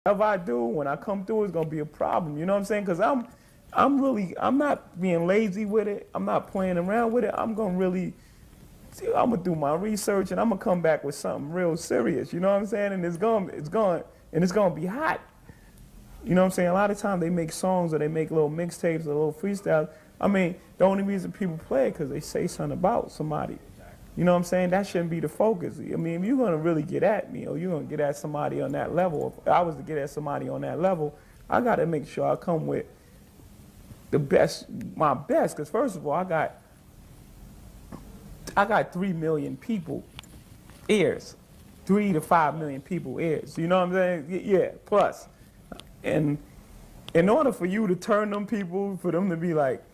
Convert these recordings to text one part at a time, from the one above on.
Whatever I do, when I come through, it's gonna be a problem. You know what I'm saying? Because I'm not being lazy with it. I'm not playing around with it. I'm gonna do my research and I'm gonna come back with something real serious. You know what I'm saying? And it's gonna be hot. You know what I'm saying? A lot of times they make songs or they make little mixtapes or little freestyles. I mean, the only reason people play it because they say something about somebody. You know what I'm saying? That shouldn't be the focus. I mean, if you're gonna really get at me or you're gonna get at somebody on that level, if I was to get at somebody on that level, I gotta make sure I come with my best. Because first of all, I got 3 million people ears, 3 to 5 million people ears. You know what I'm saying? Yeah, plus. And in order for you to turn them people, for them to be like,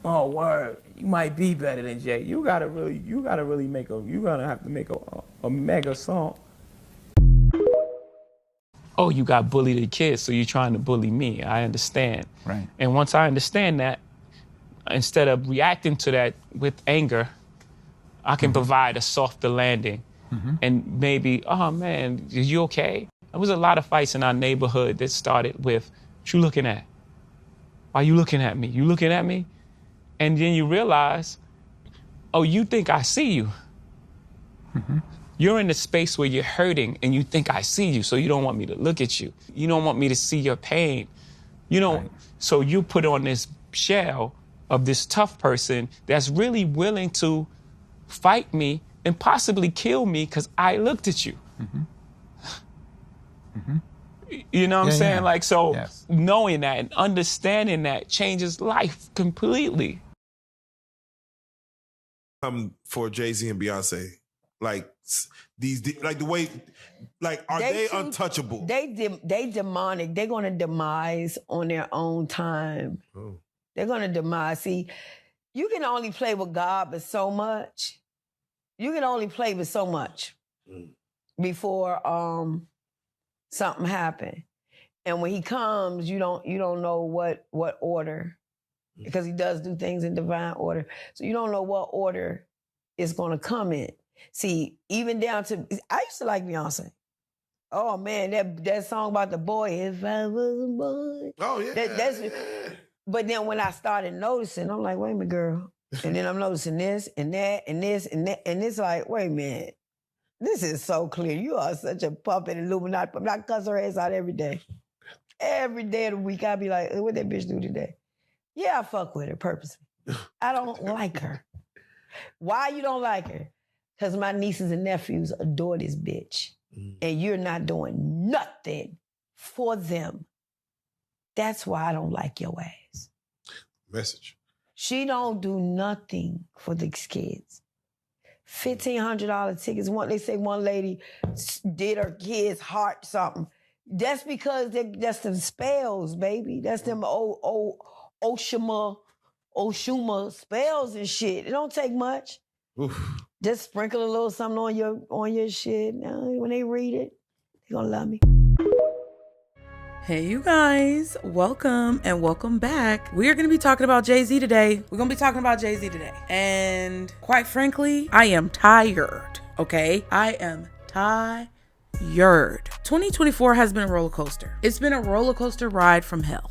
oh word, you might be better than Jay. You're gonna have to make a mega song. Oh, you got bullied as a kid, so you're trying to bully me. I understand. Right. And once I understand that, instead of reacting to that with anger, I can provide a softer landing. And maybe, oh man, are you okay? There was a lot of fights in our neighborhood that started with, what you looking at? Why you looking at me? You looking at me? And then you realize, oh, you think I see you. You're in a space where you're hurting and you think I see you, so you don't want me to look at you. You don't want me to see your pain. You know, right. So you put on this shell of this tough person that's really willing to fight me and possibly kill me because I looked at you. You know what I'm saying? Yeah. Like, so yes. Knowing that and understanding that changes life completely. For Jay-Z and Beyonce, like like the way, like, are they untouchable? They demonic. They're gonna demise on their own time. Oh. They're gonna demise. See, you can only play with God but so much. You can only play with so much before something happen. And when he comes, you don't know what order, because he does do things in divine order. So you don't know what order it's gonna come in. See, even down to, I used to like Beyonce. Oh man, that song about the boy, if I was a boy. Oh yeah. But then when I started noticing, I'm like, wait a minute, girl. And then I'm noticing this and that and this and that. And it's like, wait a minute. This is so clear. You are such a puppet, Illuminati. I cuss her ass out every day. Every day of the week, I be like, what that bitch do today? Yeah, I fuck with her purposely. I don't like her. Why you don't like her? Because my nieces and nephews adore this bitch. And you're not doing nothing for them. That's why I don't like your ass. Message. She don't do nothing for these kids. $1,500 tickets. They say one lady did her kid's heart something. That's because that's them spells, baby. That's them Oshuma spells and shit. It don't take much. Oof. Just sprinkle a little something on your shit. When they read it, they're gonna love me. Hey you guys, welcome and welcome back. We are going to be talking about Jay-Z today. We're going to be talking about Jay-Z today. And quite frankly, I am tired, okay? I am tired. 2024 has been a roller coaster. It's been a roller coaster ride from hell.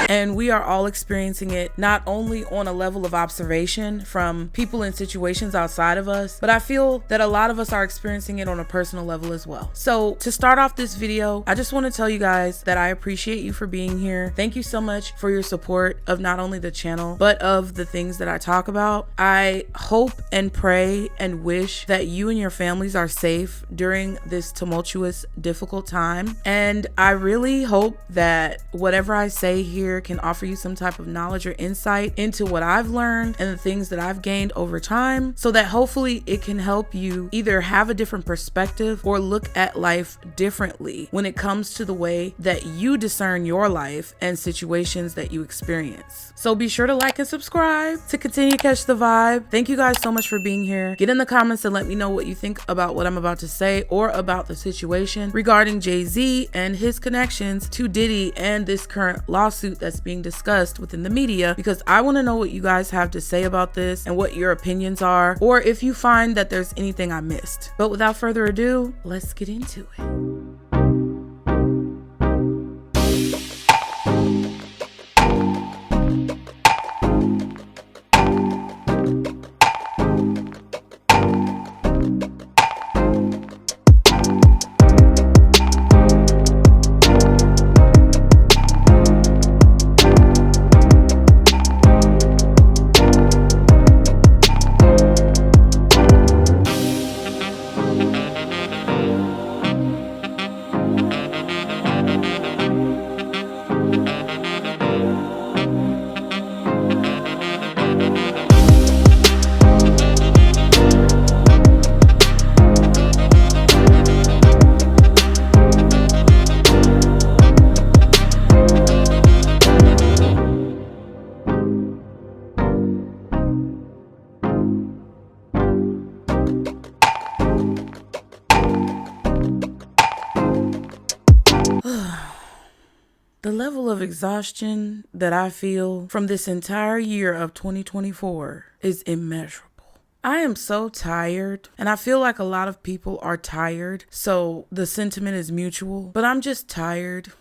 And we are all experiencing it, not only on a level of observation from people in situations outside of us, but I feel that a lot of us are experiencing it on a personal level as well. So to start off this video, I just want to tell you guys that I appreciate you for being here. Thank you so much for your support of not only the channel, but of the things that I talk about. I hope and pray and wish that you and your families are safe during this tumultuous, difficult time. And I really hope that whatever I say here can offer you some type of knowledge or insight into what I've learned and the things that I've gained over time, so that hopefully it can help you either have a different perspective or look at life differently when it comes to the way that you discern your life and situations that you experience. So be sure to like and subscribe to continue to catch the vibe. Thank you guys so much for being here. Get in the comments and let me know what you think about what I'm about to say or about the situation regarding Jay-Z and his connections to Diddy and this current lawsuit that's being discussed within the media, because I want to know what you guys have to say about this and what your opinions are, or if you find that there's anything I missed. But without further ado, let's get into it. The level of exhaustion that I feel from this entire year of 2024 is immeasurable. I am so tired, and I feel like a lot of people are tired, so the sentiment is mutual, but I'm just tired.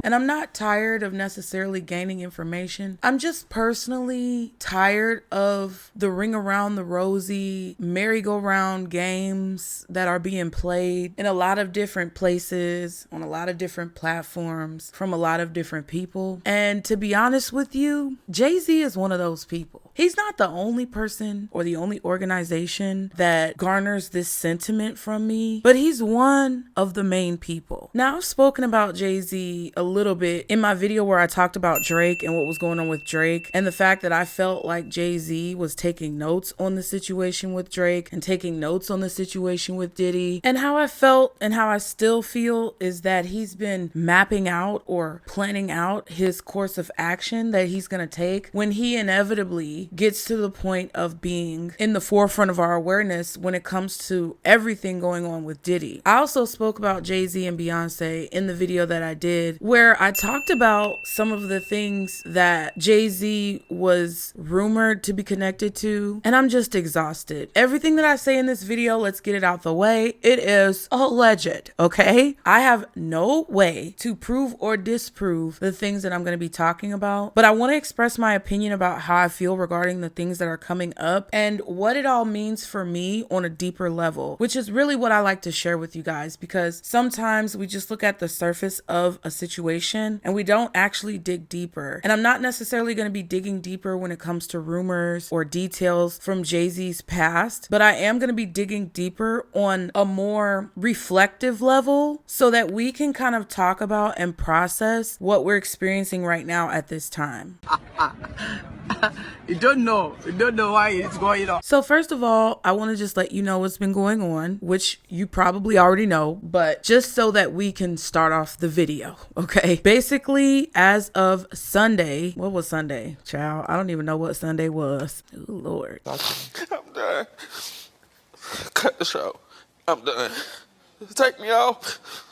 And I'm not tired of necessarily gaining information. I'm just personally tired of the ring around the rosy, merry-go-round games that are being played in a lot of different places, on a lot of different platforms, from a lot of different people. And to be honest with you, Jay-Z is one of those people. He's not the only person or the only organization that garners this sentiment from me, but he's one of the main people. Now, I've spoken about Jay-Z a little bit in my video where I talked about Drake and what was going on with Drake, and the fact that I felt like Jay-Z was taking notes on the situation with Drake and taking notes on the situation with Diddy. And how I felt and how I still feel is that he's been mapping out or planning out his course of action that he's going to take when he inevitably gets to the point of being in the forefront of our awareness when it comes to everything going on with Diddy. I also spoke about Jay-Z and Beyonce in the video that I did, where I talked about some of the things that Jay-Z was rumored to be connected to, and I'm just exhausted. Everything that I say in this video, let's get it out the way, it is alleged, okay? I have no way to prove or disprove the things that I'm going to be talking about, but I want to express my opinion about how I feel regarding the things that are coming up and what it all means for me on a deeper level, which is really what I like to share with you guys, because sometimes we just look at the surface of a situation and we don't actually dig deeper. And I'm not necessarily going to be digging deeper when it comes to rumors or details from Jay-Z's past, but I am going to be digging deeper on a more reflective level so that we can kind of talk about and process what we're experiencing right now at this time. You don't know why it's going on. So first of all, I want to just let you know what's been going on, which you probably already know, but just so that we can start off the video, okay? Basically, as of Sunday, what was Sunday? Child, I don't even know what Sunday was. Oh, Lord. I'm done. Cut the show. I'm done. Take me off.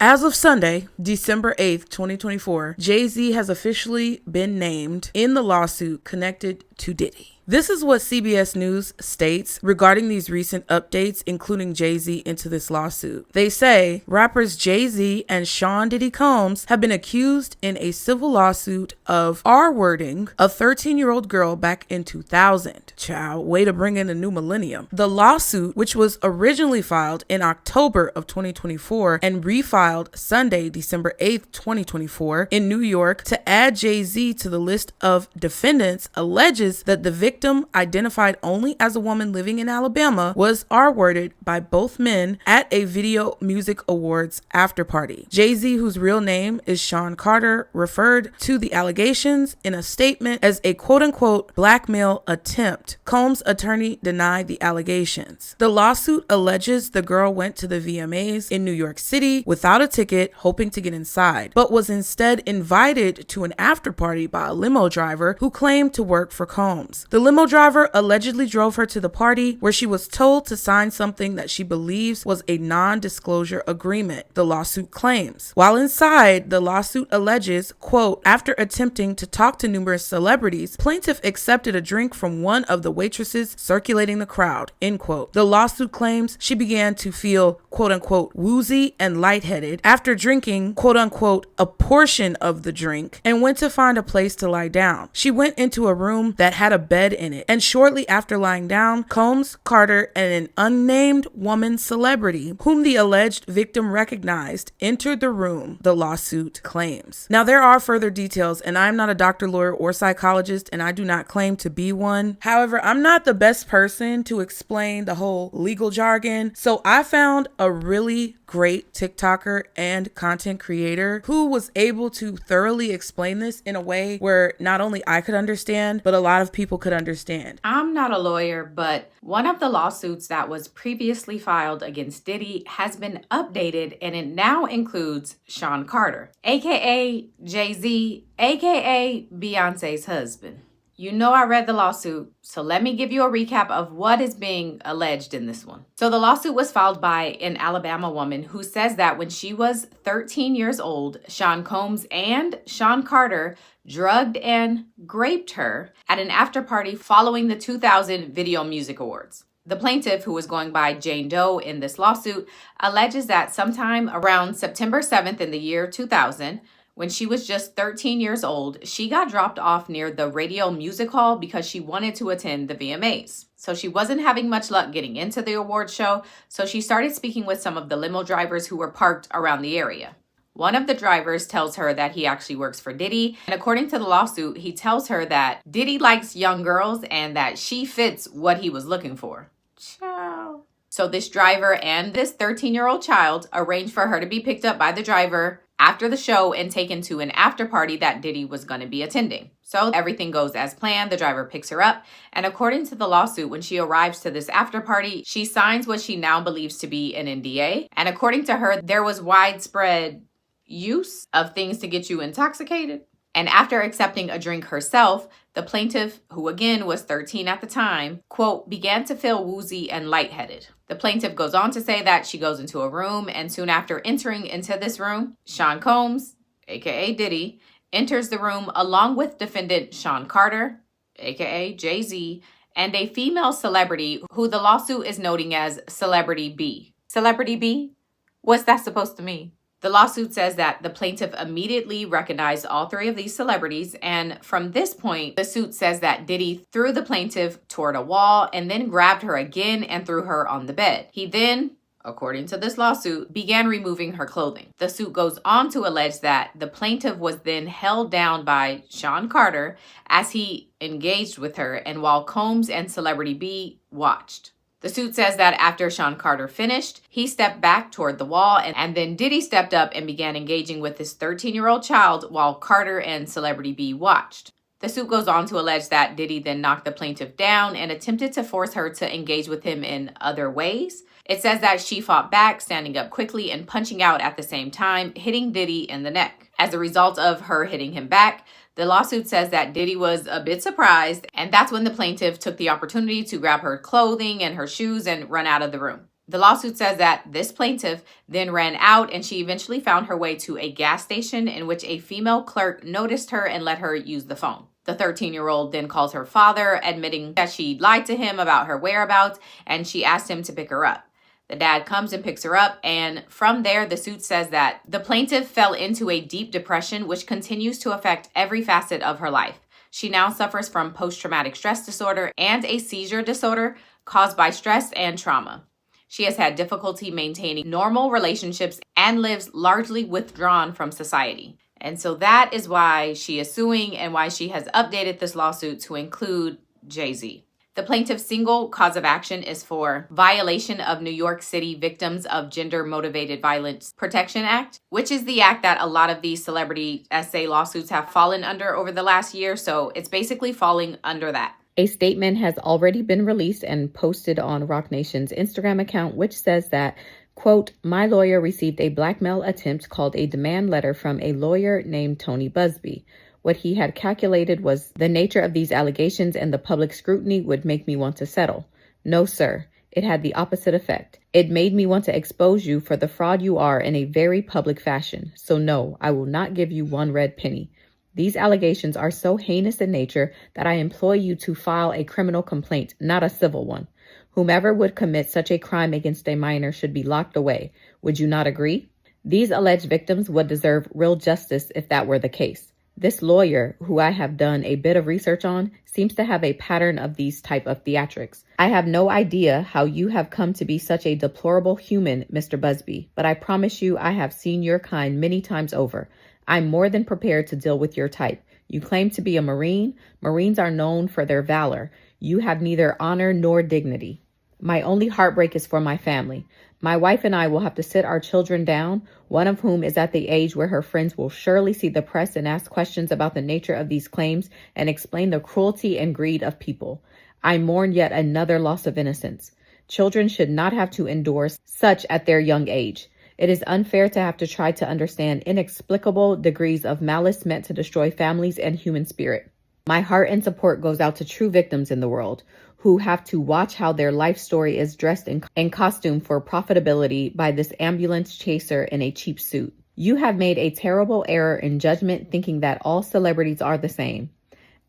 As of Sunday, December 8th, 2024, Jay-Z has officially been named in the lawsuit connected to Diddy. This is what CBS News states regarding these recent updates, including Jay-Z into this lawsuit. They say rappers Jay-Z and Sean Diddy Combs have been accused in a civil lawsuit of R-wording a 13-year-old girl back in 2000. Child, way to bring in a new millennium. The lawsuit, which was originally filed in October of 2024 and refiled Sunday, December 8th, 2024 in New York to add Jay-Z to the list of defendants, alleges that the victim, identified only as a woman living in Alabama, was R-worded by both men at a Video Music Awards after party. Jay-Z, whose real name is Sean Carter, referred to the allegations in a statement as a quote-unquote blackmail attempt. Combs' attorney denied the allegations. The lawsuit alleges the girl went to the VMAs in New York City without a ticket, hoping to get inside, but was instead invited to an after party by a limo driver who claimed to work for Combs. The limo driver allegedly drove her to the party where she was told to sign something that she believes was a non-disclosure agreement, the lawsuit claims. While inside, the lawsuit alleges, quote, after attempting to talk to numerous celebrities, plaintiff accepted a drink from one of the waitresses circulating the crowd, end quote. The lawsuit claims she began to feel, quote unquote, woozy and lightheaded after drinking, quote unquote, a portion of the drink and went to find a place to lie down. She went into a room that had a bed in it, and shortly after lying down, Combs, Carter, and an unnamed woman celebrity, whom the alleged victim recognized, entered the room, the lawsuit claims. Now, there are further details, and I'm not a doctor, lawyer, or psychologist, and I do not claim to be one. However, I'm not the best person to explain the whole legal jargon, so I found a really great TikToker and content creator who was able to thoroughly explain this in a way where not only I could understand, but a lot of people could understand. I'm not a lawyer, but one of the lawsuits that was previously filed against Diddy has been updated, and it now includes Sean Carter, aka Jay-Z, aka Beyonce's husband. You know I read the lawsuit, so let me give you a recap of what is being alleged in this one. So the lawsuit was filed by an Alabama woman who says that when she was 13 years old, Sean Combs and Sean Carter drugged and raped her at an after party following the 2000 Video Music Awards. The plaintiff, who was going by Jane Doe in this lawsuit, alleges that sometime around September 7th in the year 2000, when she was just 13 years old, she got dropped off near the Radio Music Hall because she wanted to attend the VMAs. So she wasn't having much luck getting into the award show, so she started speaking with some of the limo drivers who were parked around the area. One of the drivers tells her that he actually works for Diddy, and according to the lawsuit, he tells her that Diddy likes young girls and that she fits what he was looking for. Ciao. So this driver and this 13-year-old child arranged for her to be picked up by the driver after the show and taken to an after party that Diddy was going to be attending. So everything goes as planned. The driver picks her up, and according to the lawsuit, when she arrives to this after party, she signs what she now believes to be an NDA. And according to her, there was widespread use of things to get you intoxicated. And after accepting a drink herself, the plaintiff, who again was 13 at the time, quote, began to feel woozy and lightheaded. The plaintiff goes on to say that she goes into a room, and soon after entering into this room, Sean Combs, aka Diddy, enters the room along with defendant Sean Carter, aka Jay-Z, and a female celebrity who the lawsuit is noting as Celebrity B. Celebrity B? What's that supposed to mean? The lawsuit says that the plaintiff immediately recognized all three of these celebrities, and from this point, the suit says that Diddy threw the plaintiff toward a wall and then grabbed her again and threw her on the bed. He then, according to this lawsuit, began removing her clothing. The suit goes on to allege that the plaintiff was then held down by Sean Carter as he engaged with her, and while Combs and Celebrity B watched. The suit says that after Sean Carter finished, he stepped back toward the wall, and then Diddy stepped up and began engaging with this 13-year-old child while Carter and Celebrity B watched. The suit goes on to allege that Diddy then knocked the plaintiff down and attempted to force her to engage with him in other ways. It says that she fought back, standing up quickly and punching out at the same time, hitting Diddy in the neck. As a result of her hitting him back, the lawsuit says that Diddy was a bit surprised, and that's when the plaintiff took the opportunity to grab her clothing and her shoes and run out of the room. The lawsuit says that this plaintiff then ran out, and she eventually found her way to a gas station in which a female clerk noticed her and let her use the phone. The 13-year-old then calls her father, admitting that she lied to him about her whereabouts, and she asked him to pick her up. The dad comes and picks her up, and from there, the suit says that the plaintiff fell into a deep depression, which continues to affect every facet of her life. She now suffers from post-traumatic stress disorder and a seizure disorder caused by stress and trauma. She has had difficulty maintaining normal relationships and lives largely withdrawn from society. And so that is why she is suing and why she has updated this lawsuit to include Jay-Z. The plaintiff's single cause of action is for violation of New York City Victims of Gender-Motivated Violence Protection Act, which is the act that a lot of these celebrity essay lawsuits have fallen under over the last year. So it's basically falling under that. A statement has already been released and posted on RocNation's Instagram account, which says that, quote, my lawyer received a blackmail attempt called a demand letter from a lawyer named Tony Busby. What he had calculated was the nature of these allegations and the public scrutiny would make me want to settle. No, sir. It had the opposite effect. It made me want to expose you for the fraud you are in a very public fashion. So no, I will not give you one red penny. These allegations are so heinous in nature that I implore you to file a criminal complaint, not a civil one. Whomever would commit such a crime against a minor should be locked away. Would you not agree? These alleged victims would deserve real justice if that were the case. This lawyer, who I have done a bit of research on, seems to have a pattern of these type of theatrics. I have no idea how you have come to be such a deplorable human, Mr. Busby, but I promise you I have seen your kind many times over. I'm more than prepared to deal with your type. You claim to be a Marine. Marines are known for their valor. You have neither honor nor dignity. My only heartbreak is for my family. My wife and I will have to sit our children down, one of whom is at the age where her friends will surely see the press and ask questions about the nature of these claims and explain the cruelty and greed of people. I mourn yet another loss of innocence. Children should not have to endure such at their young age. It is unfair to have to try to understand inexplicable degrees of malice meant to destroy families and human spirit. My heart and support goes out to true victims in the world who have to watch how their life story is dressed in costume for profitability by this ambulance chaser in a cheap suit. You have made a terrible error in judgment thinking that all celebrities are the same.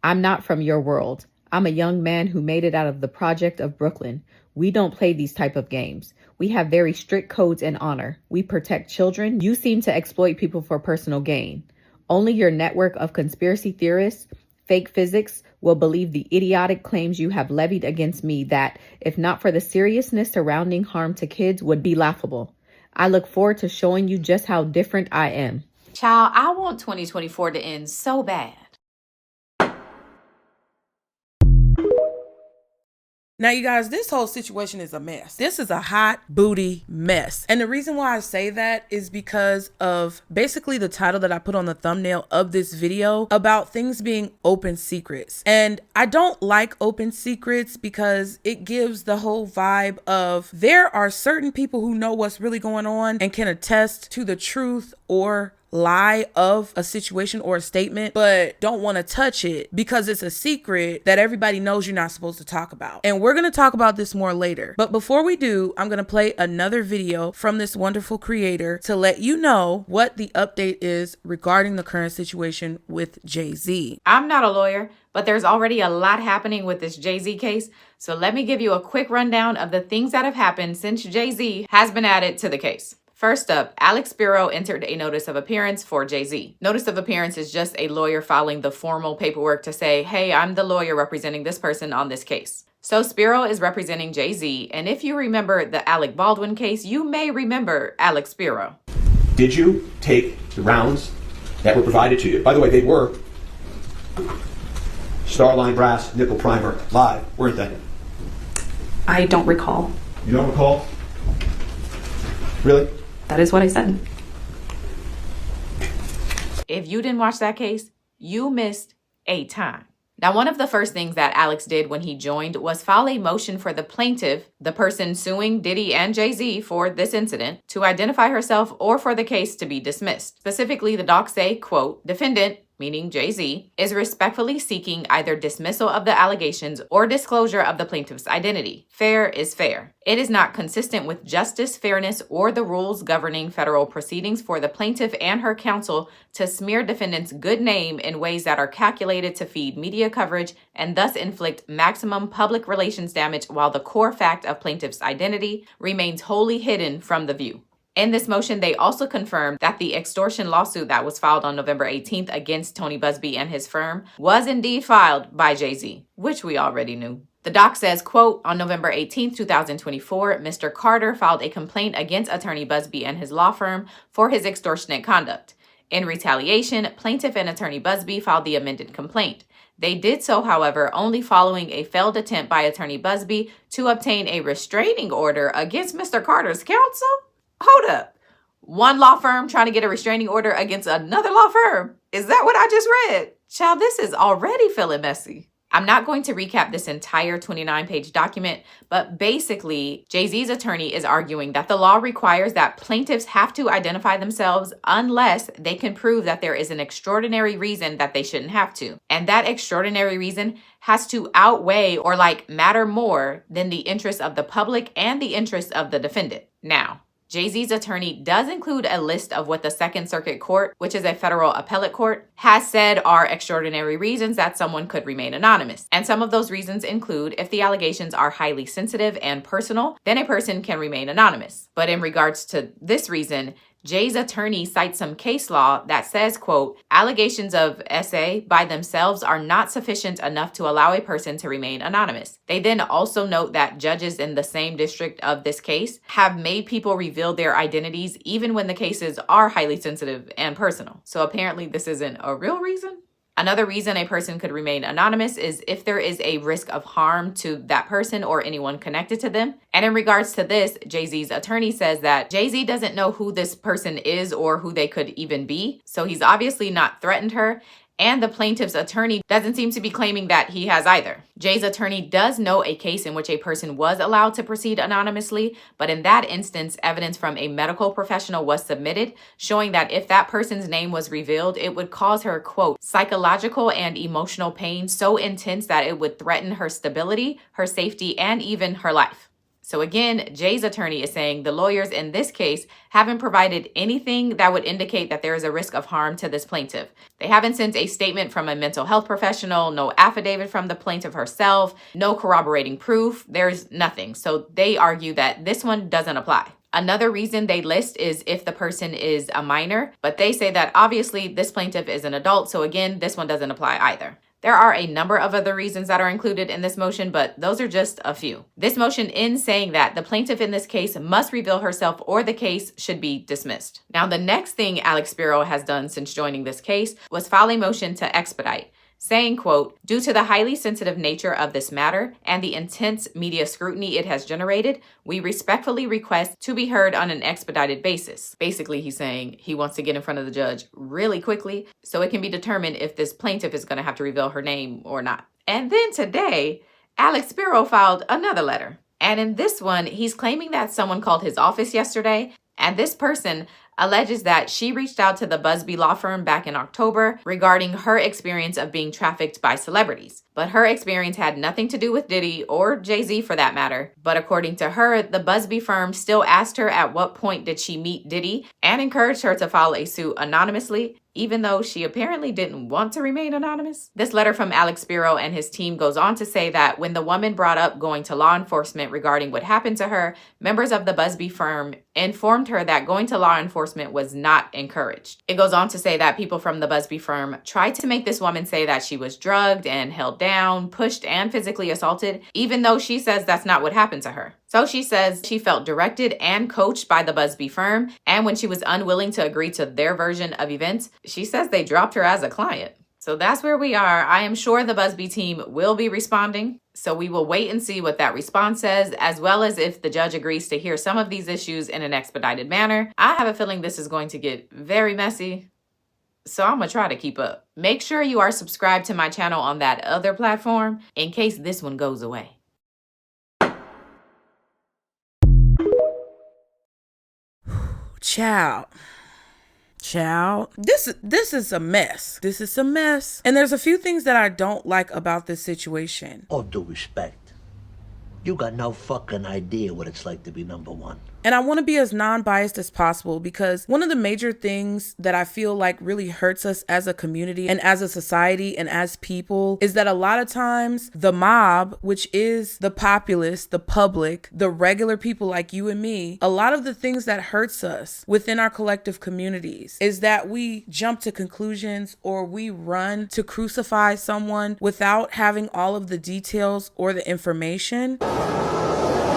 I'm not from your world. I'm a young man who made it out of the project of Brooklyn. We don't play these type of games. We have very strict codes and honor. We protect children. You seem to exploit people for personal gain. Only your network of conspiracy theorists, fake physics, will believe the idiotic claims you have levied against me that, if not for the seriousness surrounding harm to kids, would be laughable. I look forward to showing you just how different I am. Child, I want 2024 to end so bad. Now, you guys, this whole situation is a mess. This is a hot booty mess. And the reason why I say that is because of basically the title that I put on the thumbnail of this video about things being open secrets. And I don't like open secrets because it gives the whole vibe of there are certain people who know what's really going on and can attest to the truth or lie of a situation or a statement, but don't want to touch it because it's a secret that everybody knows you're not supposed to talk about. And we're going to talk about this more later. But before we do, I'm going to play another video from this wonderful creator to let you know what the update is regarding the current situation with Jay-Z. I'm not a lawyer, but there's already a lot happening with this Jay-Z case. So let me give you a quick rundown of the things that have happened since Jay-Z has been added to the case. First up, Alex Spiro entered a notice of appearance for Jay-Z. Notice of appearance is just a lawyer filing the formal paperwork to say, hey, I'm the lawyer representing this person on this case. So Spiro is representing Jay-Z, and if you remember the Alec Baldwin case, you may remember Alex Spiro. Did you take the rounds that were provided to you? By the way, they were Starline Brass Nickel Primer live, weren't they? I don't recall. You don't recall? Really? That is what I said. If you didn't watch that case, you missed a time. Now, one of the first things that Alex did when he joined was file a motion for the plaintiff, the person suing Diddy and Jay-Z for this incident, to identify herself or for the case to be dismissed. Specifically, the docs say, quote, defendant, meaning Jay-Z, is respectfully seeking either dismissal of the allegations or disclosure of the plaintiff's identity. Fair is fair. It is not consistent with justice, fairness, or the rules governing federal proceedings for the plaintiff and her counsel to smear defendant's good name in ways that are calculated to feed media coverage and thus inflict maximum public relations damage while the core fact of plaintiff's identity remains wholly hidden from the view. In this motion, they also confirmed that the extortion lawsuit that was filed on November 18th against Tony Busby and his firm was indeed filed by Jay-Z, which we already knew. The doc says, quote, on November 18th, 2024, Mr. Carter filed a complaint against attorney Busby and his law firm for his extortionate conduct. In retaliation, plaintiff and attorney Busby filed the amended complaint. They did so, however, only following a failed attempt by attorney Busby to obtain a restraining order against Mr. Carter's counsel. Hold up. One law firm trying to get a restraining order against another law firm. Is that what I just read? Child, this is already feeling messy. I'm not going to recap this entire 29-page document, but basically, Jay-Z's attorney is arguing that the law requires that plaintiffs have to identify themselves unless they can prove that there is an extraordinary reason that they shouldn't have to. And that extraordinary reason has to outweigh or matter more than the interests of the public and the interests of the defendant. Now, Jay-Z's attorney does include a list of what the Second Circuit Court, which is a federal appellate court, has said are extraordinary reasons that someone could remain anonymous. And some of those reasons include if the allegations are highly sensitive and personal, then a person can remain anonymous. But in regards to this reason, Jay's attorney cites some case law that says, quote, allegations of SA by themselves are not sufficient enough to allow a person to remain anonymous. They then also note that judges in the same district of this case have made people reveal their identities even when the cases are highly sensitive and personal. So apparently this isn't a real reason. Another reason a person could remain anonymous is if there is a risk of harm to that person or anyone connected to them. And in regards to this, Jay-Z's attorney says that Jay-Z doesn't know who this person is or who they could even be. So he's obviously not threatened her. And the plaintiff's attorney doesn't seem to be claiming that he has either. Jay's attorney does know a case in which a person was allowed to proceed anonymously, but in that instance, evidence from a medical professional was submitted, showing that if that person's name was revealed, it would cause her, quote, psychological and emotional pain so intense that it would threaten her stability, her safety, and even her life. So again, Jay's attorney is saying the lawyers in this case haven't provided anything that would indicate that there is a risk of harm to this plaintiff. They haven't sent a statement from a mental health professional, no affidavit from the plaintiff herself, no corroborating proof. There's nothing. So they argue that this one doesn't apply. Another reason they list is if the person is a minor, but they say that obviously this plaintiff is an adult. So again, this one doesn't apply either. There are a number of other reasons that are included in this motion, but those are just a few. This motion ends saying that the plaintiff in this case must reveal herself or the case should be dismissed. Now, the next thing Alex Spiro has done since joining this case was file a motion to expedite, saying, quote, due to the highly sensitive nature of this matter and the intense media scrutiny it has generated, we respectfully request to be heard on an expedited basis. Basically, he's saying he wants to get in front of the judge really quickly so it can be determined if this plaintiff is going to have to reveal her name or not. And then today, Alex Spiro filed another letter. And in this one, he's claiming that someone called his office yesterday, and this person alleges that she reached out to the Busby law firm back in October regarding her experience of being trafficked by celebrities. But her experience had nothing to do with Diddy or Jay-Z for that matter. But according to her, the Busby firm still asked her at what point did she meet Diddy and encouraged her to file a suit anonymously, even though she apparently didn't want to remain anonymous. This letter from Alex Spiro and his team goes on to say that when the woman brought up going to law enforcement regarding what happened to her, members of the Busby firm informed her that going to law enforcement was not encouraged. It goes on to say that people from the Busby firm tried to make this woman say that she was drugged and held down, pushed, and physically assaulted, even though she says that's not what happened to her. So she says she felt directed and coached by the Busby firm, and when she was unwilling to agree to their version of events, she says they dropped her as a client. So that's where we are. I am sure the Busby team will be responding. So we will wait and see what that response says, as well as if the judge agrees to hear some of these issues in an expedited manner. I have a feeling this is going to get very messy, so I'm gonna try to keep up. Make sure you are subscribed to my channel on that other platform in case this one goes away. Child. This is a mess. This is a mess. And there's a few things that I don't like about this situation. All due respect, you got no fucking idea what it's like to be number one. And I want to be as non-biased as possible because one of the major things that I feel like really hurts us as a community and as a society and as people is that a lot of times the mob, which is the populace, the public, the regular people like you and me, a lot of the things that hurts us within our collective communities is that we jump to conclusions or we run to crucify someone without having all of the details or the information.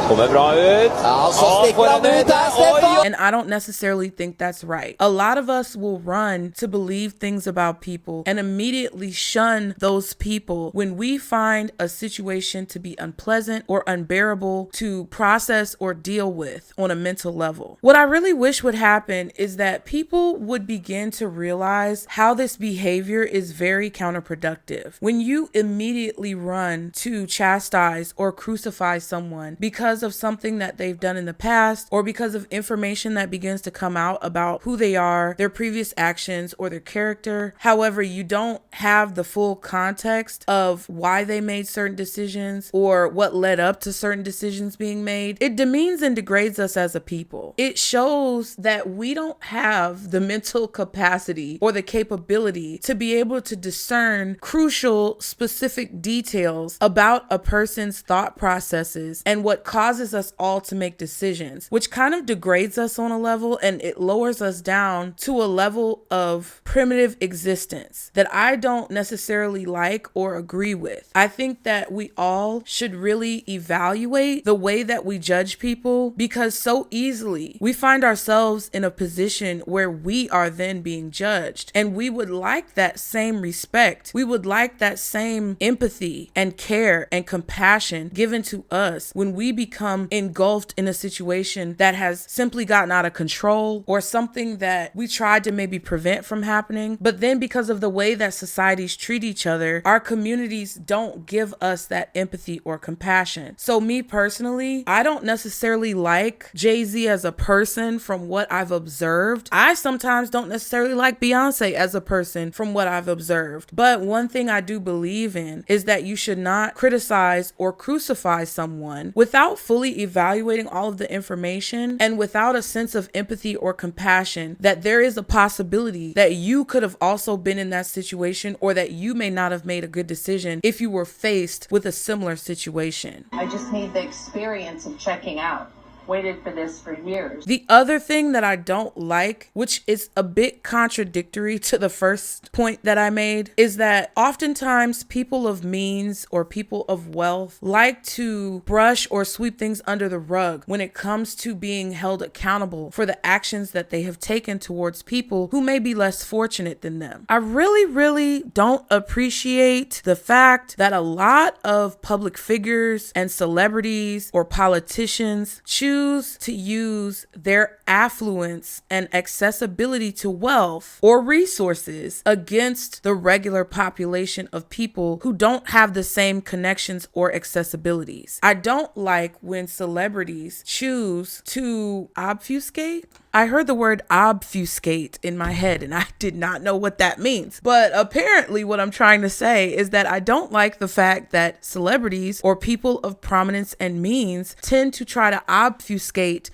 Kommer bra ut. Ja, så sticker han ut här, Stefan! And I don't necessarily think that's right. A lot of us will run to believe things about people and immediately shun those people when we find a situation to be unpleasant or unbearable to process or deal with on a mental level. What I really wish would happen is that people would begin to realize how this behavior is very counterproductive. When you immediately run to chastise or crucify someone because of something that they've done in the past or because of information that begins to come out about who they are, their previous actions, or their character. However, you don't have the full context of why they made certain decisions or what led up to certain decisions being made. It demeans and degrades us as a people. It shows that we don't have the mental capacity or the capability to be able to discern crucial, specific details about a person's thought processes and what causes us all to make decisions, which kind of degrades us on a level, and it lowers us down to a level of primitive existence that I don't necessarily like or agree with. I think that we all should really evaluate the way that we judge people, because so easily we find ourselves in a position where we are then being judged, and we would like that same respect. We would like that same empathy and care and compassion given to us when we become engulfed in a situation that has simply gotten out of control, or something that we tried to maybe prevent from happening. But then because of the way that societies treat each other, our communities don't give us that empathy or compassion. So me personally, I don't necessarily like Jay-Z as a person from what I've observed. I sometimes don't necessarily like Beyonce as a person from what I've observed. But one thing I do believe in is that you should not criticize or crucify someone without fully evaluating all of the information and without a sense of empathy or compassion that there is a possibility that you could have also been in that situation, or that you may not have made a good decision if you were faced with a similar situation. I just need the experience of checking out. Waited for this for years. The other thing that I don't like, which is a bit contradictory to the first point that I made, is that oftentimes people of means or people of wealth like to brush or sweep things under the rug when it comes to being held accountable for the actions that they have taken towards people who may be less fortunate than them. I really don't appreciate the fact that a lot of public figures and celebrities or politicians choose to use their affluence and accessibility to wealth or resources against the regular population of people who don't have the same connections or accessibilities. I don't like when celebrities choose to obfuscate. I heard the word obfuscate in my head and I did not know what that means. But apparently what I'm trying to say is that I don't like the fact that celebrities or people of prominence and means tend to try to obfuscate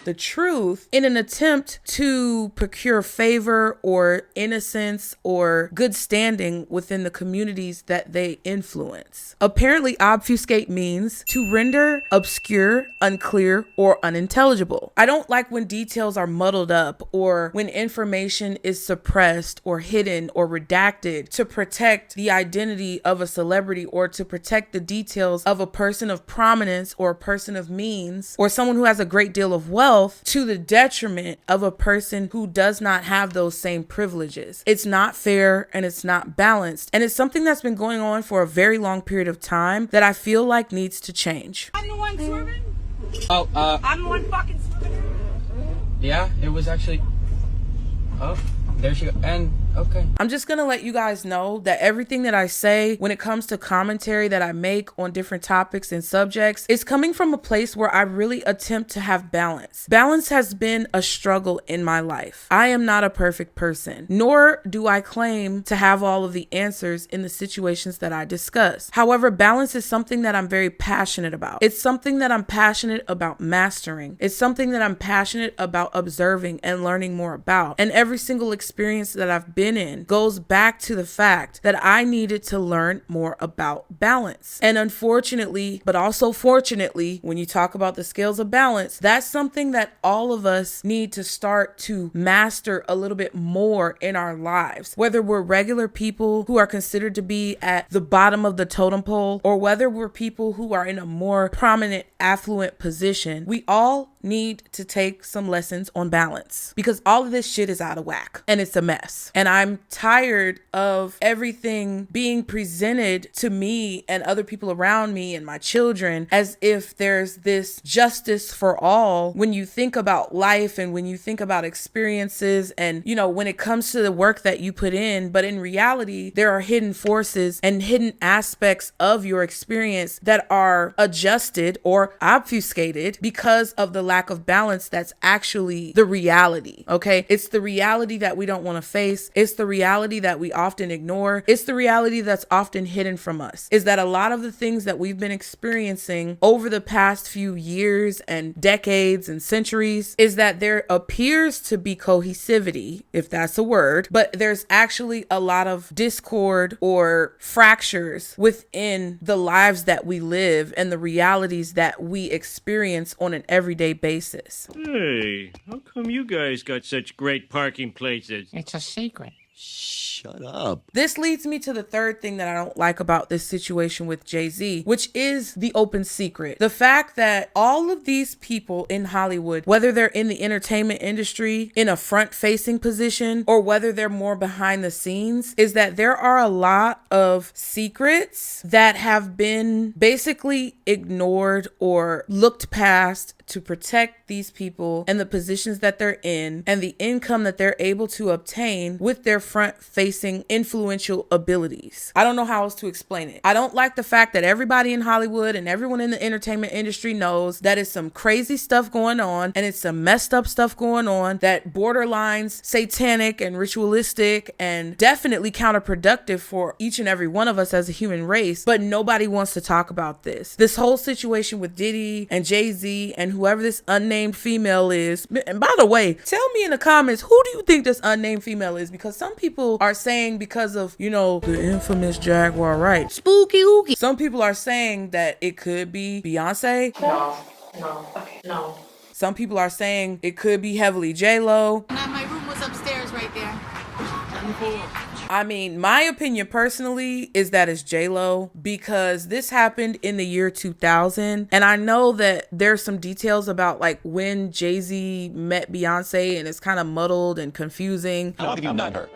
the truth in an attempt to procure favor or innocence or good standing within the communities that they influence. Apparently, obfuscate means to render obscure, unclear, or unintelligible. I don't like when details are muddled up or when information is suppressed or hidden or redacted to protect the identity of a celebrity or to protect the details of a person of prominence or a person of means or someone who has a great deal of wealth to the detriment of a person who does not have those same privileges. It's not fair and it's not balanced. And it's something that's been going on for a very long period of time that I feel like needs to change. I'm the one swerving? Oh, I'm the one fucking swerving? Yeah, it was actually... Oh, there she go. And, okay. I'm just gonna let you guys know that everything that I say when it comes to commentary that I make on different topics and subjects is coming from a place where I really attempt to have balance. Balance has been a struggle in my life. I am not a perfect person, nor do I claim to have all of the answers in the situations that I discuss. However, balance is something that I'm very passionate about. It's something that I'm passionate about mastering. It's something that I'm passionate about observing and learning more about. And every single experience that I've been been in goes back to the fact that I needed to learn more about balance. And unfortunately, but also fortunately, when you talk about the scales of balance, that's something that all of us need to start to master a little bit more in our lives. Whether we're regular people who are considered to be at the bottom of the totem pole, or whether we're people who are in a more prominent, affluent position, we all need to take some lessons on balance, because all of this shit is out of whack and it's a mess. And I'm tired of everything being presented to me and other people around me and my children as if there's this justice for all when you think about life and when you think about experiences and, you know, when it comes to the work that you put in. But in reality, there are hidden forces and hidden aspects of your experience that are adjusted or obfuscated because of the lack of balance that's actually the reality, okay? It's the reality that we don't want to face. It's the reality that we often ignore. It's the reality that's often hidden from us, is that a lot of the things that we've been experiencing over the past few years and decades and centuries is that there appears to be cohesivity, if that's a word, but there's actually a lot of discord or fractures within the lives that we live and the realities that we experience on an everyday basis. Hey, how come you guys got such great parking places? It's a secret. Shut up. This leads me to the third thing that I don't like about this situation with Jay-Z, which is the open secret. The fact that all of these people in Hollywood, whether they're in the entertainment industry in a front-facing position or whether they're more behind the scenes, is that there are a lot of secrets that have been basically ignored or looked past to protect these people and the positions that they're in and the income that they're able to obtain with their front-facing influential abilities. I don't know how else to explain it. I don't like the fact that everybody in Hollywood and everyone in the entertainment industry knows that it's some crazy stuff going on and it's some messed up stuff going on that borderlines satanic and ritualistic and definitely counterproductive for each and every one of us as a human race, but nobody wants to talk about this. This whole situation with Diddy and Jay-Z and whoever this unnamed female is. And by the way, tell me in the comments, who do you think this unnamed female is? Because some people are saying because of, you know, the infamous Jaguar, right? Spooky ooky. Some people are saying that it could be Beyonce. No. Okay, no. Some people are saying it could be heavily J-Lo. My room was upstairs right there. I mean, my opinion personally is that it's J-Lo, because this happened in the year 2000. And I know that there's some details about like when Jay-Z met Beyonce and it's kind of muddled and confusing. How long have you known her?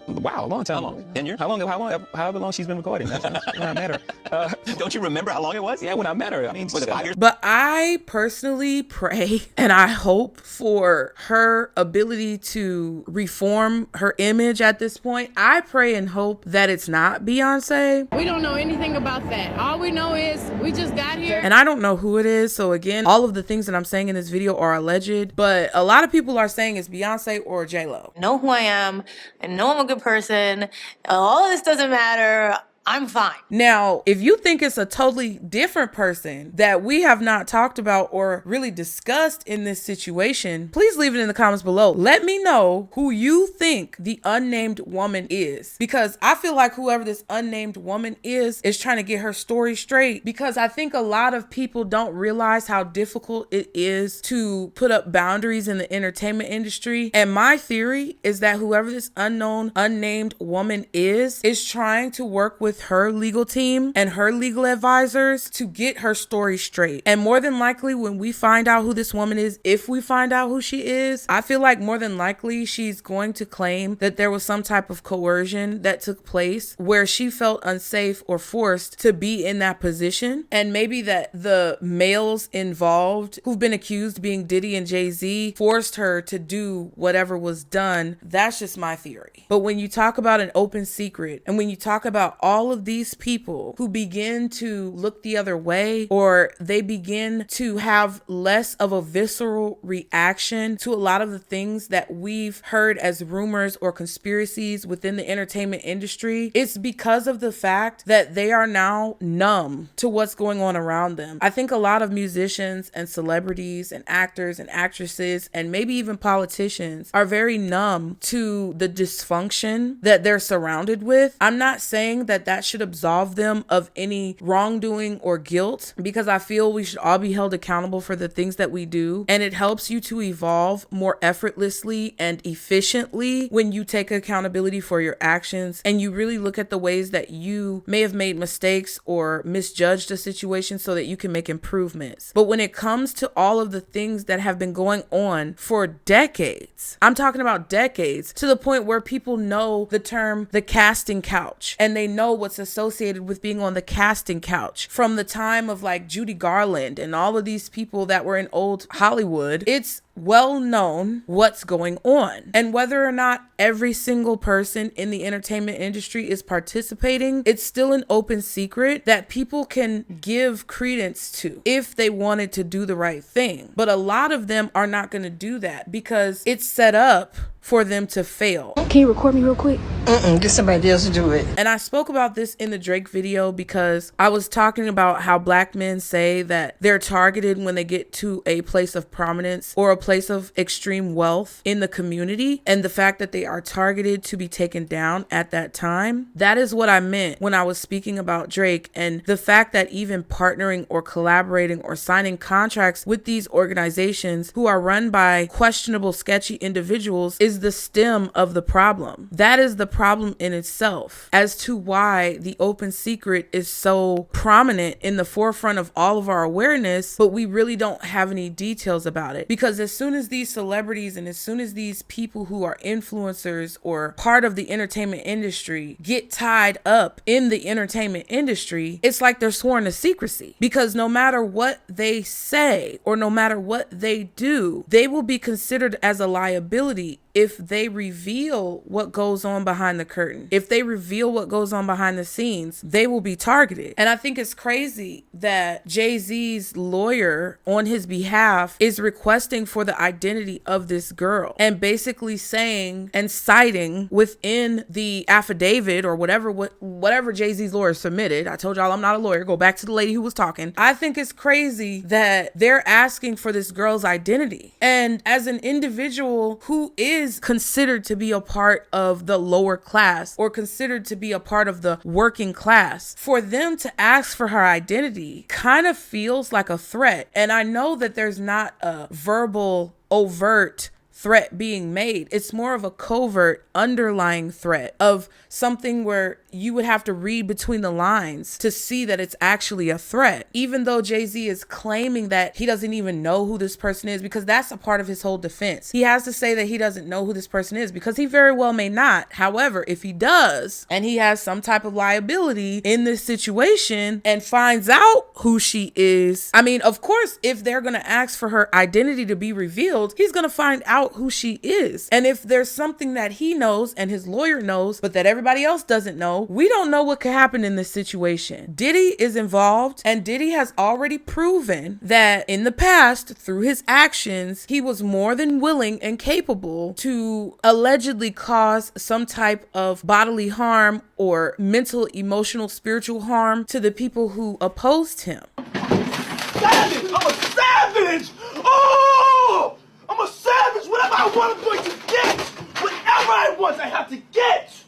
Wow, a long time. How long? 10 years? However long she's been recording. That's when I met her. Don't you remember how long it was? Yeah, when I met her. I mean, was it 5 years? But I personally pray and I hope for her ability to reform her image at this point. I pray and hope that it's not Beyonce. We don't know anything about that. All we know is we just got here. And I don't know who it is. So again, all of the things that I'm saying in this video are alleged, but a lot of people are saying it's Beyonce or J-Lo. Know who I am and know I'm a good person. All of this doesn't matter. I'm fine. Now, if you think it's a totally different person that we have not talked about or really discussed in this situation, please leave it in the comments below. Let me know who you think the unnamed woman is, because I feel like whoever this unnamed woman is trying to get her story straight, because I think a lot of people don't realize how difficult it is to put up boundaries in the entertainment industry. And my theory is that whoever this unnamed woman is trying to work with her legal team and her legal advisors to get her story straight. And more than likely, when we find out who this woman is, if we find out who she is, I feel like more than likely she's going to claim that there was some type of coercion that took place where she felt unsafe or forced to be in that position. And maybe that the males involved who've been accused, being Diddy and Jay-Z, forced her to do whatever was done. That's just my theory. But when you talk about an open secret and when you talk about all all of these people who begin to look the other way, or they begin to have less of a visceral reaction to a lot of the things that we've heard as rumors or conspiracies within the entertainment industry, it's because of the fact that they are now numb to what's going on around them. I think a lot of musicians and celebrities and actors and actresses and maybe even politicians are very numb to the dysfunction that they're surrounded with. I'm not saying that that should absolve them of any wrongdoing or guilt, because I feel we should all be held accountable for the things that we do, and it helps you to evolve more effortlessly and efficiently when you take accountability for your actions and you really look at the ways that you may have made mistakes or misjudged a situation so that you can make improvements. But when it comes to all of the things that have been going on for decades, I'm talking about decades, to the point where people know the term the casting couch, and they know what's associated with being on the casting couch from the time of like Judy Garland and all of these people that were in old Hollywood. It's well known what's going on. And whether or not every single person in the entertainment industry is participating, it's still an open secret that people can give credence to if they wanted to do the right thing. But a lot of them are not going to do that because it's set up for them to fail. Can you record me real quick? Get somebody else to do it. And I spoke about this in the Drake video because I was talking about how black men say that they're targeted when they get to a place of prominence or a place of extreme wealth in the community, and the fact that they are targeted to be taken down at that time. That is what I meant when I was speaking about Drake, and the fact that even partnering or collaborating or signing contracts with these organizations who are run by questionable, sketchy individuals is the stem of the problem. That is the problem in itself as to why the open secret is so prominent in the forefront of all of our awareness, but we really don't have any details about it. Because as soon as these celebrities and as soon as these people who are influencers or part of the entertainment industry get tied up in the entertainment industry, it's like they're sworn to secrecy. Because no matter what they say or no matter what they do, they will be considered as a liability if they reveal what goes on behind the curtain. If they reveal what goes on behind the scenes, they will be targeted. And I think it's crazy that Jay-Z's lawyer on his behalf is requesting for the identity of this girl and basically saying and citing within the affidavit or whatever Jay-Z's lawyer submitted. I told y'all I'm not a lawyer. Go back to the lady who was talking. I think it's crazy that they're asking for this girl's identity. And as an individual who is considered to be a part of the lower class or considered to be a part of the working class, for them to ask for her identity kind of feels like a threat. And I know that there's not a verbal, overt threat being made. It's more of a covert underlying threat of something where you would have to read between the lines to see that it's actually a threat. Even though Jay-Z is claiming that he doesn't even know who this person is, because that's a part of his whole defense. He has to say that he doesn't know who this person is because he very well may not. However, if he does and he has some type of liability in this situation and finds out who she is, I mean, of course, if they're going to ask for her identity to be revealed, he's going to find out who she is. And if there's something that he knows and his lawyer knows, but that everybody else doesn't know, we don't know what could happen in this situation. Diddy is involved, and Diddy has already proven that in the past, through his actions, he was more than willing and capable to allegedly cause some type of bodily harm or mental, emotional, spiritual harm to the people who opposed him. Savage! I'm a savage! Oh! I'm a savage! Whatever I want, I'm going to get! Whatever I want, I have to get!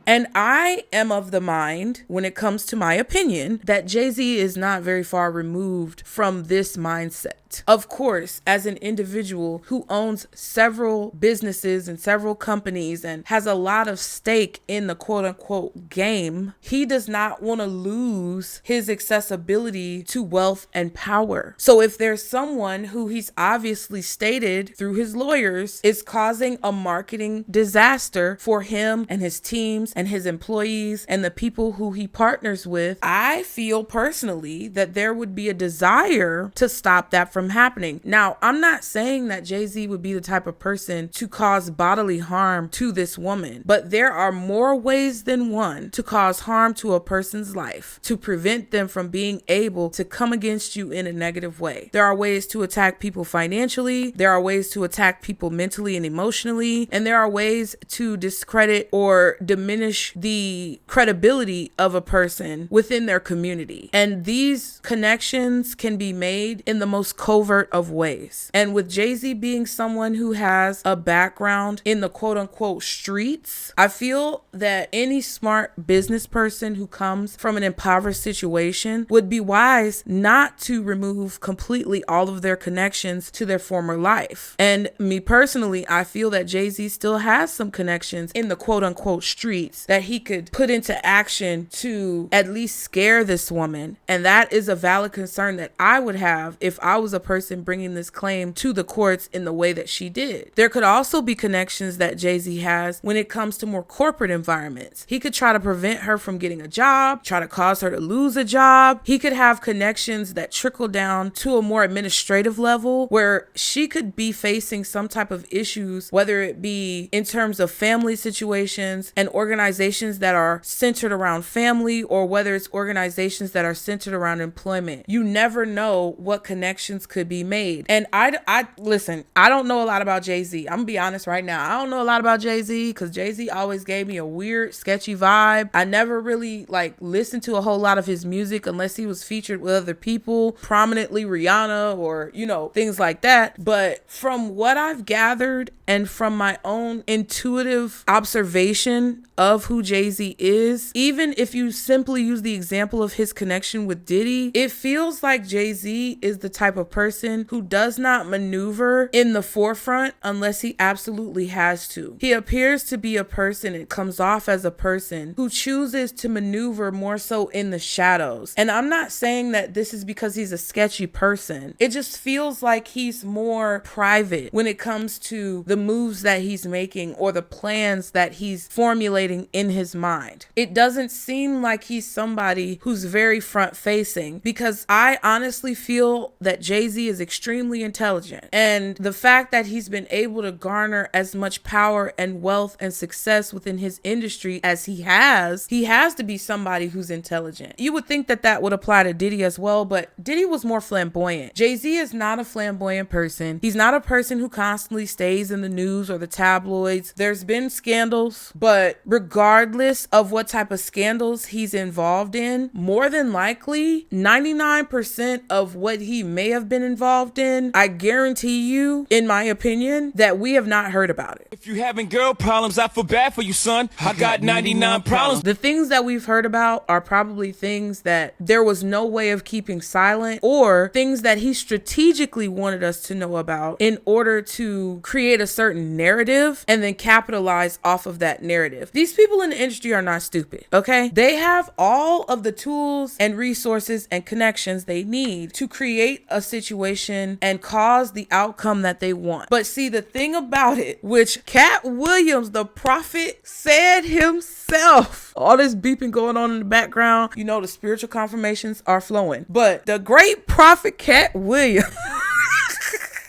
And I am of the mind, when it comes to my opinion, that Jay-Z is not very far removed from this mindset. Of course, as an individual who owns several businesses and several companies and has a lot of stake in the quote unquote game, he does not want to lose his accessibility to wealth and power. So if there's someone who he's obviously stated through his lawyers is causing a marketing disaster for him and his teams and his employees and the people who he partners with, I feel personally that there would be a desire to stop that from happening. Now, I'm not saying that Jay-Z would be the type of person to cause bodily harm to this woman, but there are more ways than one to cause harm to a person's life, to prevent them from being able to come against you in a negative way. There are ways to attack people financially, there are ways to attack people mentally and emotionally, and there are ways to discredit or diminish the credibility of a person within their community. And these connections can be made in the most covert of ways. And with Jay-Z being someone who has a background in the quote unquote streets, I feel that any smart business person who comes from an impoverished situation would be wise not to remove completely all of their connections to their former life. And me personally, I feel that Jay-Z still has some connections in the quote unquote streets that he could put into action to at least scare this woman. And that is a valid concern that I would have if I was a person bringing this claim to the courts in the way that she did. There could also be connections that Jay-Z has when it comes to more corporate environments. He could try to prevent her from getting a job, try to cause her to lose a job. He could have connections that trickle down to a more administrative level where she could be facing some type of issues, whether it be in terms of family situations and organizations that are centered around family, or whether it's organizations that are centered around employment. You never know what connections could be made. And I listen, I don't know a lot about Jay-Z. I'm gonna be honest right now. I don't know a lot about Jay-Z because Jay-Z always gave me a weird, sketchy vibe. I never really listened to a whole lot of his music unless he was featured with other people, prominently Rihanna or, things like that. But from what I've gathered and from my own intuitive observation of who Jay-Z is, even if you simply use the example of his connection with Diddy, it feels like Jay-Z is the type of person who does not maneuver in the forefront unless he absolutely has to. He appears to be a person and comes off as a person who chooses to maneuver more so in the shadows. And I'm not saying that this is because he's a sketchy person. It just feels like he's more private when it comes to the moves that he's making or the plans that he's formulating in his mind. It doesn't seem like he's somebody who's very front facing, because I honestly feel that Jay-Z is extremely intelligent. And the fact that he's been able to garner as much power and wealth and success within his industry as he has to be somebody who's intelligent. You would think that that would apply to Diddy as well, but Diddy was more flamboyant. Jay-Z is not a flamboyant person. He's not a person who constantly stays in the news or the tabloids. There's been scandals, but regardless of what type of scandals he's involved in, more than likely 99% of what he may have been involved in, I guarantee you, in my opinion, that we have not heard about it. If you having girl problems, I feel bad for you, son. I got 99 problems. The things that we've heard about are probably things that there was no way of keeping silent, or things that he strategically wanted us to know about in order to create a certain narrative and then capitalize off of that narrative. These people in the industry are not stupid, okay? They have all of the tools and resources and connections they need to create a situation and cause the outcome that they want. But see, the thing about it, which Cat Williams, the prophet, said himself, all this beeping going on in the background, the spiritual confirmations are flowing. But the great prophet Cat Williams,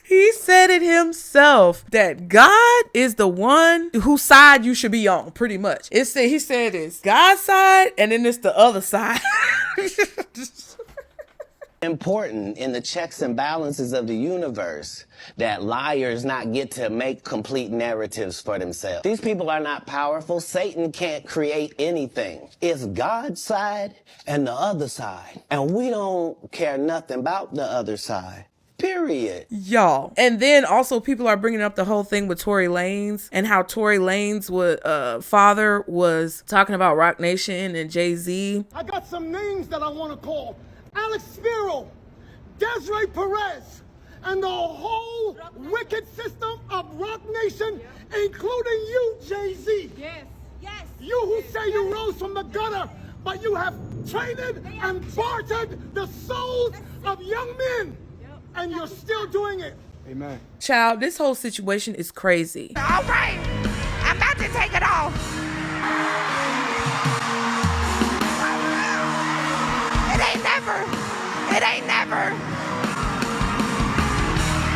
he said it himself that God is the one whose side you should be on, pretty much. He said it's God's side and then it's the other side. Important in the checks and balances of the universe that liars not get to make complete narratives for themselves. These people are not powerful. Satan can't create anything. It's God's side and the other side. And we don't care nothing about the other side. Period. Y'all. And then also people are bringing up the whole thing with Tory Lanez and how Tory Lanez father was talking about Roc Nation and Jay-Z. I got some names that I want to call. Alex Spiro, Desiree Perez, and the whole wicked system of Roc Nation, including you, Jay-Z. Yes. Yes. You who say you rose from the gutter, but you have traded and bartered the souls of young men, and you're still doing it. Amen. Child, this whole situation is crazy. All right. I'm about to take it off.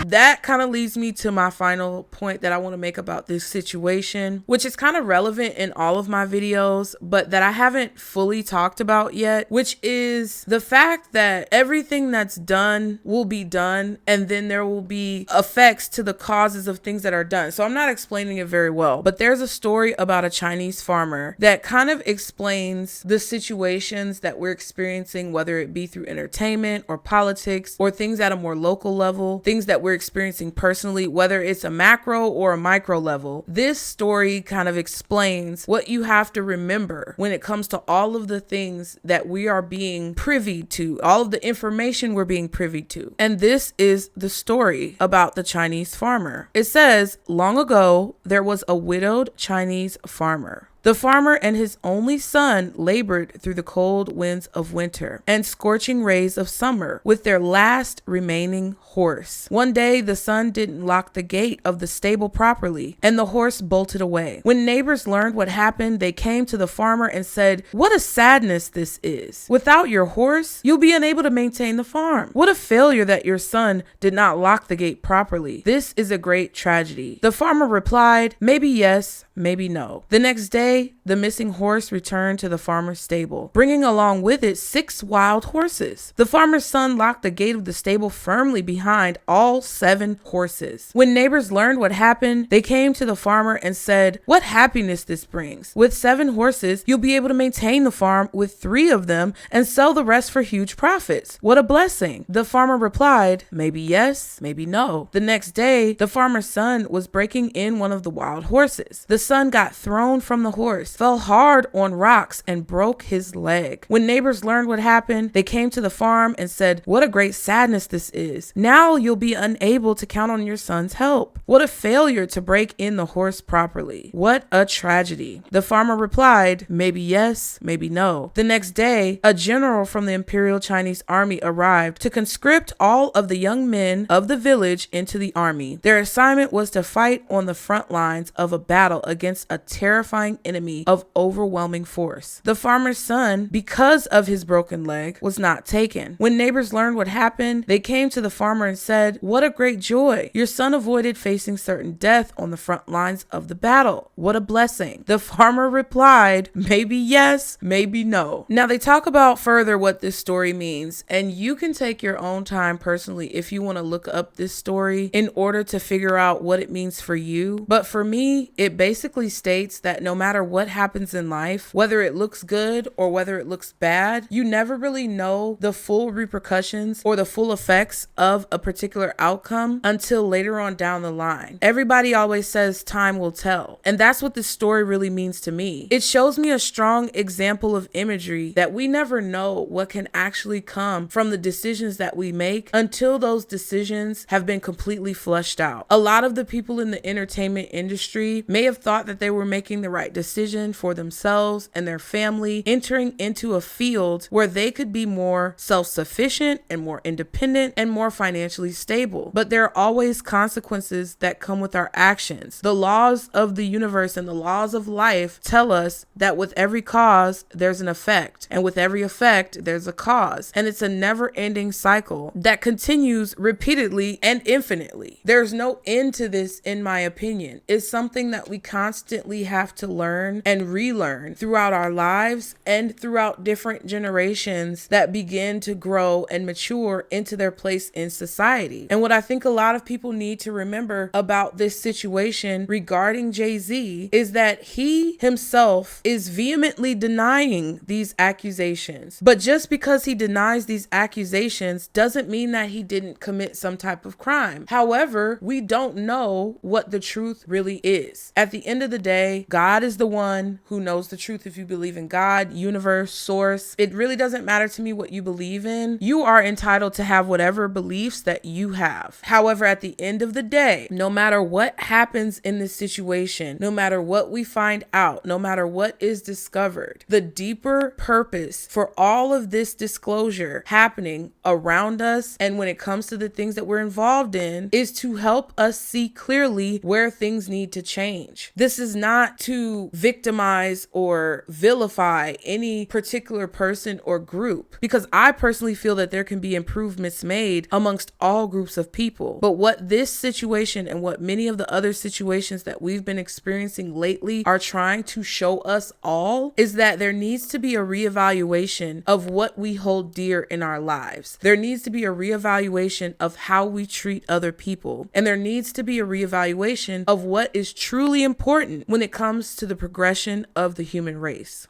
that kind of leads me to my final point that I want to make about this situation, which is kind of relevant in all of my videos, but that I haven't fully talked about yet, which is the fact that everything that's done will be done, and then there will be effects to the causes of things that are done. So I'm not explaining it very well, but there's a story about a Chinese farmer that kind of explains the situations that we're experiencing, whether it be through entertainment or politics or things at a more local level, things that we're experiencing personally, whether it's a macro or a micro level. This story kind of explains what you have to remember when it comes to all of the things that we are being privy to, all of the information we're being privy to. And this is the story about the Chinese farmer. It says, long ago, there was a widowed Chinese farmer. The farmer and his only son labored through the cold winds of winter and scorching rays of summer with their last remaining horse. One day, the son didn't lock the gate of the stable properly, and the horse bolted away. When neighbors learned what happened, they came to the farmer and said, "What a sadness this is. Without your horse, you'll be unable to maintain the farm. What a failure that your son did not lock the gate properly. This is a great tragedy." The farmer replied, "Maybe yes, maybe no." The next day, the missing horse returned to the farmer's stable, bringing along with it 6 wild horses. The farmer's son locked the gate of the stable firmly behind all 7 horses. When neighbors learned what happened, they came to the farmer and said, "What happiness this brings. With 7 horses, you'll be able to maintain the farm with 3 of them and sell the rest for huge profits. What a blessing." The farmer replied, "Maybe yes, maybe no." The next day, the farmer's son was breaking in one of the wild horses. The son got thrown from the horse, fell hard on rocks, and broke his leg. When neighbors learned what happened, they came to the farm and said, "What a great sadness this is. Now you'll be unable to count on your son's help. What a failure to break in the horse properly. What a tragedy." The farmer replied, "Maybe yes, maybe no." The next day, a general from the Imperial Chinese Army arrived to conscript all of the young men of the village into the army. Their assignment was to fight on the front lines of a battle against a terrifying enemy of overwhelming force. The farmer's son, because of his broken leg, was not taken. When neighbors learned what happened, they came to the farmer and said, "What a great joy. Your son avoided facing certain death on the front lines of the battle. What a blessing." The farmer replied, "Maybe yes, maybe no." Now they talk about further what this story means, and you can take your own time personally if you want to look up this story in order to figure out what it means for you. But for me, it basically states that no matter what happens in life, whether it looks good or whether it looks bad, you never really know the full repercussions or the full effects of a particular outcome until later on down the line. Everybody always says time will tell, and that's what this story really means to me. It shows me a strong example of imagery that we never know what can actually come from the decisions that we make until those decisions have been completely flushed out. A lot of the people in the entertainment industry may have thought that they were making the right decision for themselves and their family, entering into a field where they could be more self-sufficient and more independent and more financially stable. But there are always consequences that come with our actions. The laws of the universe and the laws of life tell us that with every cause, there's an effect, and with every effect, there's a cause, and it's a never-ending cycle that continues repeatedly and infinitely. There's no end to this, in my opinion. It's something that we constantly have to learn and relearn throughout our lives and throughout different generations that begin to grow and mature into their place in society. And what I think a lot of people need to remember about this situation regarding Jay-Z is that he himself is vehemently denying these accusations. But just because he denies these accusations doesn't mean that he didn't commit some type of crime. However, we don't know what the truth really is. At the end of the day, God is the one who knows the truth. If you believe in God, universe, source, it really doesn't matter to me what you believe in. You are entitled to have whatever beliefs that you have. However, at the end of the day, no matter what happens in this situation, no matter what we find out, no matter what is discovered, the deeper purpose for all of this disclosure happening around us and when it comes to the things that we're involved in is to help us see clearly where things need to change. This is not to victimize or vilify any particular person or group, because I personally feel that there can be improvements made amongst all groups of people. But what this situation and what many of the other situations that we've been experiencing lately are trying to show us all is that there needs to be a reevaluation of what we hold dear in our lives. There needs to be a reevaluation of how we treat other people. And there needs to be a reevaluation of what is truly important when it comes to the progression of the human race.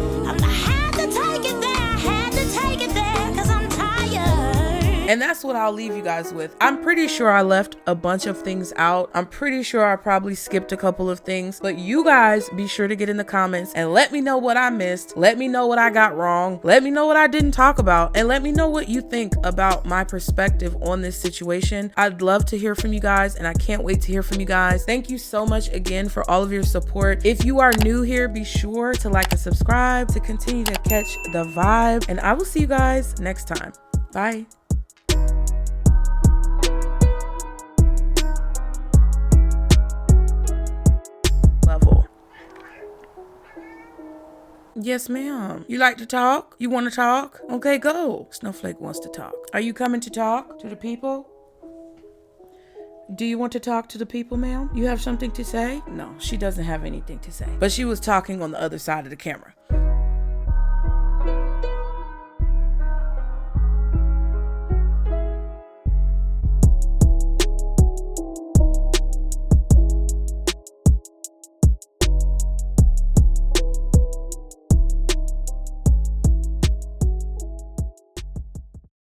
And that's what I'll leave you guys with. I'm pretty sure I left a bunch of things out. I'm pretty sure I probably skipped a couple of things, but you guys be sure to get in the comments and let me know what I missed. Let me know what I got wrong. Let me know what I didn't talk about, and let me know what you think about my perspective on this situation. I'd love to hear from you guys, and I can't wait to hear from you guys. Thank you so much again for all of your support. If you are new here, be sure to like and subscribe to continue to catch the vibe, and I will see you guys next time. Bye. Yes, ma'am. You like to talk? You want to talk? Okay, go. Snowflake wants to talk. Are you coming to talk to the people? Do you want to talk to the people, ma'am? You have something to say? No, she doesn't have anything to say. But she was talking on the other side of the camera.